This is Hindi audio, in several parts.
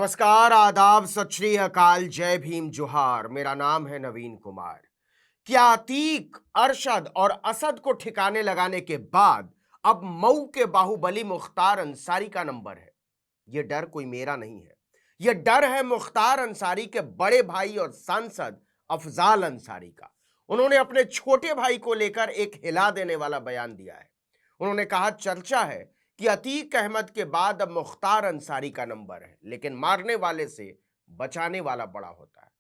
नमस्कार, आदाब, सत श्री अकाल, जय भीम, जोहार। मेरा नाम है नवीन कुमार। क्या अतीक, अरशद और असद को ठिकाने लगाने के बाद अब मऊ के बाहुबली मुख्तार अंसारी का नंबर है? यह डर कोई मेरा नहीं है। यह डर है मुख्तार अंसारी के बड़े भाई और सांसद अफजाल अंसारी का। उन्होंने अपने छोटे भाई को लेकर एक हिला देने वाला बयान दिया है। उन्होंने कहा, चर्चा है कि अतीक अहमद के बाद अब मुख्तार अंसारी का नंबर है, लेकिन मारने वाले से बचाने वाला बड़ा होता है।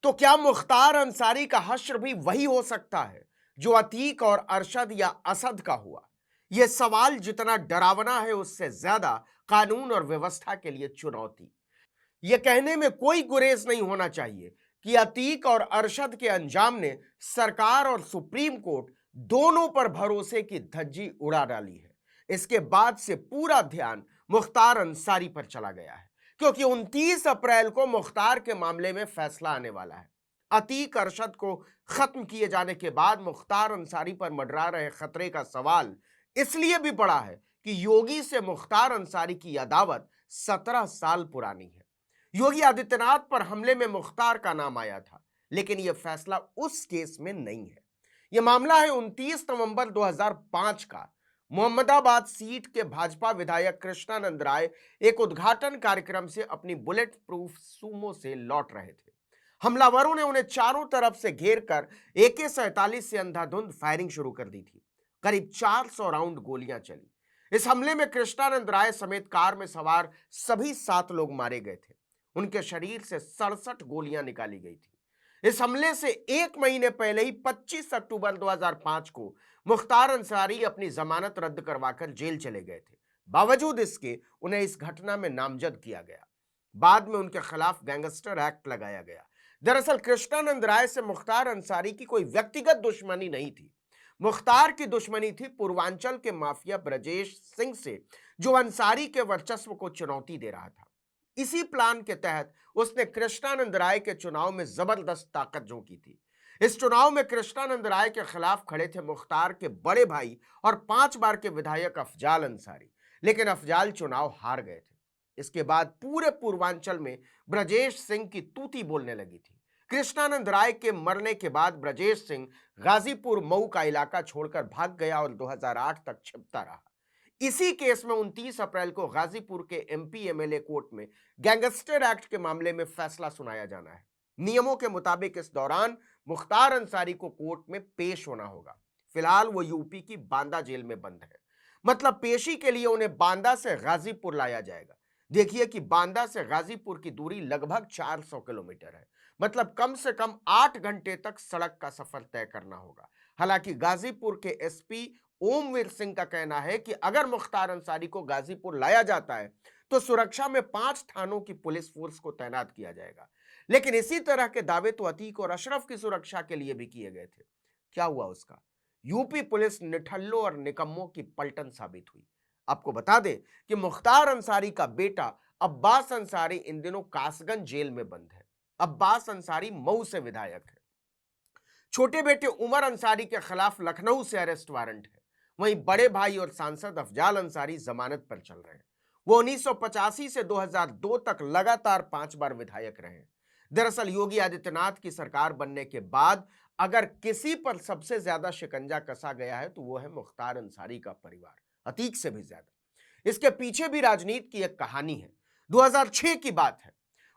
तो क्या मुख्तार अंसारी का हश्र भी वही हो सकता है जो अतीक और अरशद या असद का हुआ? यह सवाल जितना डरावना है, उससे ज्यादा कानून और व्यवस्था के लिए चुनौती। यह कहने में कोई गुरेज नहीं होना चाहिए कि अतीक और अरशद के अंजाम ने सरकार और सुप्रीम कोर्ट दोनों पर भरोसे की धज्जी उड़ा डाली है। इसके बाद से पूरा ध्यान मुख्तार अंसारी पर चला गया है, क्योंकि 29 अप्रैल को मुख्तार के मामले में फैसला आने वाला है। अतीक अरशद को खत्म किए जाने के बाद मुख्तार अंसारी पर मंडरा रहे खतरे का सवाल इसलिए भी बड़ा है कि योगी से मुख्तार अंसारी की अदावत 17 साल पुरानी है। योगी आदित्यनाथ पर हमले में मुख्तार का नाम आया था, लेकिन यह फैसला उस केस में नहीं है। यह मामला है 29 नवंबर 2005 का। मोहम्मदाबाद सीट के भाजपा विधायक कृष्णानंद राय एक उद्घाटन कार्यक्रम से अपनी बुलेट प्रूफ सुमो से लौट रहे थे। हमलावरों ने उन्हें चारों तरफ से घेर कर AK-47 से अंधाधुंध फायरिंग शुरू कर दी थी। करीब 400 राउंड गोलियां चली। इस हमले में कृष्णानंद राय समेत कार में सवार सभी 7 लोग मारे गए थे। उनके शरीर से 67 गोलियां निकाली गई थी। इस हमले से एक महीने पहले ही 25 अक्टूबर 2005 को मुख्तार अंसारी अपनी जमानत रद्द करवाकर जेल चले गए थे। बावजूद इसके उन्हें इस घटना में नामजद किया गया। बाद में उनके खिलाफ गैंगस्टर एक्ट लगाया गया। दरअसल कृष्णानंद राय से मुख्तार अंसारी की कोई व्यक्तिगत दुश्मनी नहीं थी। मुख्तार की दुश्मनी थी पूर्वांचल के माफिया ब्रजेश सिंह से, जो अंसारी के वर्चस्व को चुनौती दे रहा था। इसी प्लान के तहत उसने कृष्णानंद राय के चुनाव में जबरदस्त ताकत झोंकी थी। इस चुनाव में कृष्णानंद राय के खिलाफ खड़े थे मुख्तार के बड़े भाई और 5 बार के विधायक अफजाल अंसारी, लेकिन अफजाल चुनाव हार गए थे। इसके बाद पूरे पूर्वांचल में ब्रजेश सिंह की तूती बोलने लगी थी। कृष्णानंद राय के मरने के बाद ब्रजेश सिंह गाजीपुर मऊ का इलाका छोड़कर भाग गया और 2008 तक छिपता रहा। इसी केस में 29 अप्रैल को गाजीपुर के MP MLA कोर्ट में गैंगस्टर एक्ट के मामले में फैसला सुनाया जाना है। नियमों के मुताबिक इस दौरान मुख्तार अंसारी को कोर्ट में पेश होना होगा। फिलहाल वो यूपी की बांदा जेल में बंद है। मतलब पेशी के लिए उन्हें बांदा से गाजीपुर लाया जाएगा। देखिए कि बांदा से गाजीपुर की दूरी लगभग 400 किलोमीटर है। मतलब कम से कम 8 घंटे तक सड़क का सफर तय करना होगा। हालांकि गाजीपुर के SP ओमवीर सिंह का कहना है कि अगर मुख्तार अंसारी को गाजीपुर लाया जाता है तो सुरक्षा में 5 थानों की पुलिस फोर्स को तैनात किया जाएगा। लेकिन इसी तरह के दावे तो अतीक और अशरफ की सुरक्षा के लिए भी किए गए थे। क्या हुआ उसका? यूपी पुलिस निठल्लों और निकम्मों की पलटन साबित हुई। आपको बता दें कि मुख्तार अंसारी का बेटा अब्बास अंसारी इन दिनों कासगंज जेल में बंद है। अब्बास अंसारी मऊ से विधायक है। छोटे बेटे उमर अंसारी के खिलाफ लखनऊ से अरेस्ट वारंट है। वहीं बड़े भाई और सांसद अफजाल अंसारी जमानत पर चल रहे हैं। वो 1985 से 2002 तक लगातार 5 बार विधायक रहे हैं। दरअसल योगी आदित्यनाथ की सरकार बनने के बाद अगर किसी पर सबसे ज्यादा शिकंजा कसा गया है तो वो है मुख्तार अंसारी का परिवार, अतीक से भी ज्यादा। इसके पीछे भी राजनीति की एक कहानी है। 2006 की बात है।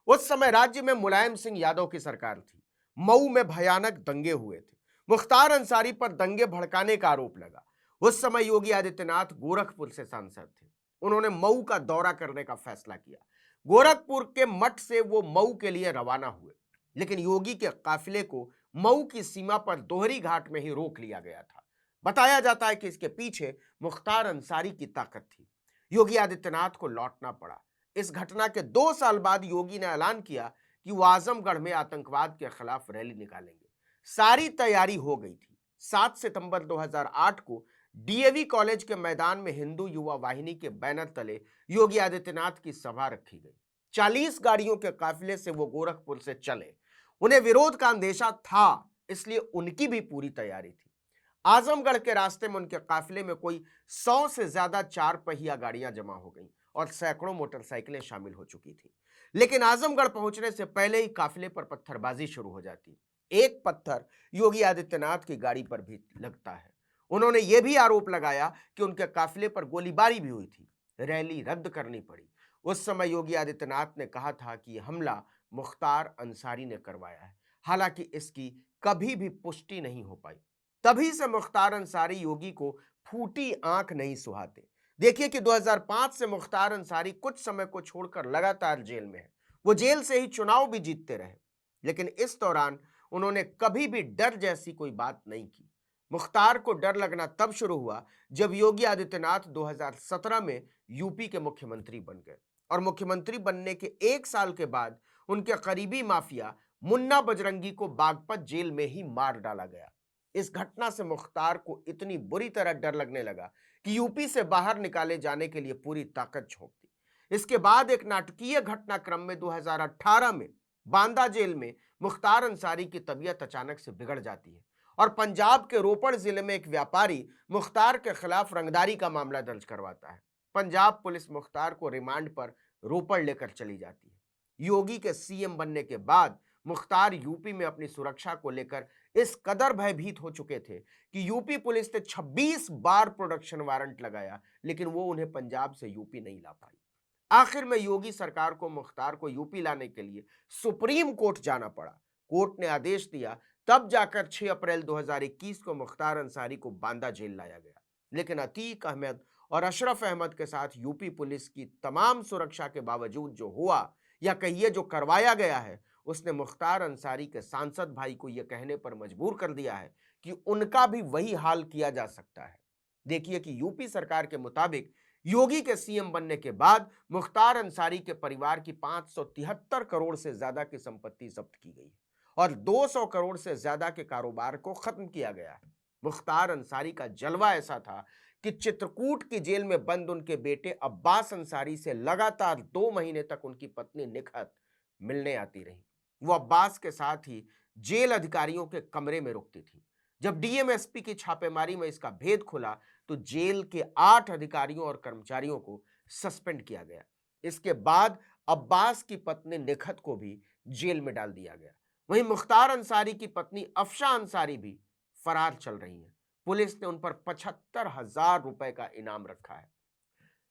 उस समय राज्य में मुलायम सिंह यादव की सरकार थी। मऊ में भयानक दंगे हुए थे। मुख्तार अंसारी पर दंगे भड़काने का आरोप लगा। उस समय योगी आदित्यनाथ गोरखपुर से सांसद थे। उन्होंने मऊ का दौरा करने का फैसला किया। गोरखपुर के मठ से वो मऊ के लिए रवाना हुए, लेकिन योगी के काफिले को मऊ की सीमा पर दोहरी घाट में ही रोक लिया गया था। बताया जाता है कि इसके पीछे मुख्तार अंसारी की ताकत थी। योगी आदित्यनाथ को लौटना पड़ा। इस घटना के 2 साल बाद योगी ने ऐलान किया कि वो आजमगढ़ में आतंकवाद के खिलाफ रैली निकालेंगे। सारी तैयारी हो गई थी। 7 सितंबर 2008 को DAV कॉलेज के मैदान में हिंदू युवा वाहिनी के बैनर तले योगी आदित्यनाथ की सभा रखी गई। 40 गाड़ियों के काफिले से वो गोरखपुर से चले। उन्हें विरोध का अंदेशा था, इसलिए उनकी भी पूरी तैयारी थी। आजमगढ़ के रास्ते में उनके काफिले में कोई 100 से ज्यादा 4 पहिया गाड़ियां जमा हो गईं और सैकड़ों मोटरसाइकिलें शामिल हो चुकी थी। लेकिन आजमगढ़ पहुंचने से पहले ही काफिले पर पत्थरबाजी शुरू हो जाती। एक पत्थर योगी आदित्यनाथ की गाड़ी पर भी लगता है। उन्होंने यह भी आरोप लगाया कि उनके काफिले पर गोलीबारी भी हुई थी। रैली रद्द करनी पड़ी। उस समय योगी आदित्यनाथ ने कहा था कि यह हमला मुख्तार अंसारी ने करवाया है। हालांकि इसकी कभी भी पुष्टि नहीं हो पाई। तभी से मुख्तार अंसारी योगी को फूटी आंख नहीं सुहाते। देखिए कि 2005 से मुख्तार अंसारी कुछ समय को छोड़कर लगातार जेल में है। वो जेल से ही चुनाव भी जीतते रहे, लेकिन इस दौरान उन्होंने कभी भी डर जैसी कोई बात नहीं की। मुख्तार को डर लगना तब शुरू हुआ जब योगी आदित्यनाथ 2017 में यूपी के मुख्यमंत्री बन गए और मुख्यमंत्री बनने के एक साल के बाद उनके करीबी माफिया मुन्ना बजरंगी को बागपत जेल में ही मार डाला गया। इस घटना से मुख्तार को इतनी बुरी तरह डर लगने लगा कि यूपी से बाहर निकाले जाने के लिए पूरी ताकत झोंक दी। इसके बाद एक नाटकीय घटनाक्रम में 2018 में बांदा जेल में मुख्तार अंसारी की तबीयत अचानक से बिगड़ जाती है और पंजाब के रोपड़ जिले में एक व्यापारी मुख्तार के खिलाफ रंगदारी का मामला दर्ज करवाता है। पंजाब पुलिस मुख्तार को रिमांड पर रोपड़ लेकर चली जाती है। योगी के सीएम बनने के बाद मुख्तार यूपी में अपनी सुरक्षा को लेकर इस कदर भयभीत हो चुके थे कि यूपी पुलिस ने 26 बार प्रोडक्शन वारंट लगाया, लेकिन वो उन्हें पंजाब से यूपी नहीं ला पाई। आखिर में योगी सरकार को मुख्तार को यूपी लाने के लिए सुप्रीम कोर्ट जाना पड़ा। कोर्ट ने आदेश दिया, तब जाकर 6 अप्रैल 2021 को मुख्तार अंसारी को बांदा जेल लाया गया। लेकिन अतीक अहमद और अशरफ अहमद के साथ यूपी पुलिस की तमाम सुरक्षा के बावजूद जो हुआ या कहिए जो करवाया गया है, उसने मुख्तार अंसारी के सांसद भाई को यह कहने पर मजबूर कर दिया है कि उनका भी वही हाल किया जा सकता है। देखिए कि यूपी सरकार के मुताबिक योगी के सीएम बनने के बाद मुख्तार अंसारी के परिवार की 573 करोड़ से ज्यादा की संपत्ति जब्त की गई और 200 करोड़ से ज्यादा के कारोबार को खत्म किया गया है। मुख्तार अंसारी का जलवा ऐसा था कि चित्रकूट की जेल में बंद उनके बेटे अब्बास अंसारी से लगातार 2 महीने तक उनकी पत्नी निखत मिलने आती रही। वो अब्बास के साथ ही जेल अधिकारियों के कमरे में रुकती थी। जब डीएमएसपी की छापेमारी में इसका भेद खुला तो जेल के 8 अधिकारियों और कर्मचारियों को सस्पेंड किया गया। इसके बाद अब्बास की पत्नी निखत को भी जेल में डाल दिया गया। वहीं मुख्तार अंसारी की पत्नी अफशा अंसारी भी फरार चल रही है। पुलिस ने उन पर 75,000 रुपए का इनाम रखा है।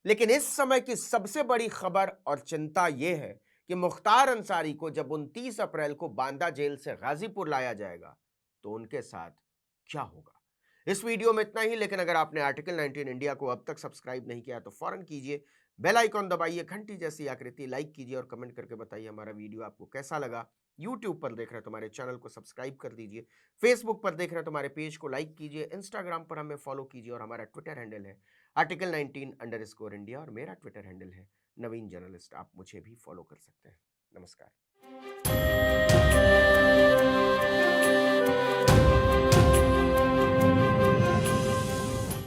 लेकिन इस समय की सबसे बड़ी खबर और चिंता यह है कि मुख्तार अंसारी को जब 29 अप्रैल को बांदा जेल से गाजीपुर लाया जाएगा तो उनके साथ क्या होगा। इस वीडियो में इतना ही, लेकिन अगर आपने आर्टिकल 19 इंडिया को अब तक सब्सक्राइब नहीं किया तो फौरन कीजिए, बेल आइकॉन दबाइए, घंटी जैसी आकृति लाइक कीजिए और कमेंट करके बताइए हमारा वीडियो आपको कैसा लगा। यूट्यूब पर देख रहे हैं तो हमारे चैनल को सब्सक्राइब कर दीजिए, फेसबुक पर देख रहे हैं तो हमारे पेज को लाइक कीजिए, इंस्टाग्राम पर हमें फॉलो कीजिए और हमारा ट्विटर हैंडल है article19_India और मेरा ट्विटर हैंडल है नवीन जर्नलिस्ट। आप मुझे भी फॉलो कर सकते हैं। नमस्कार।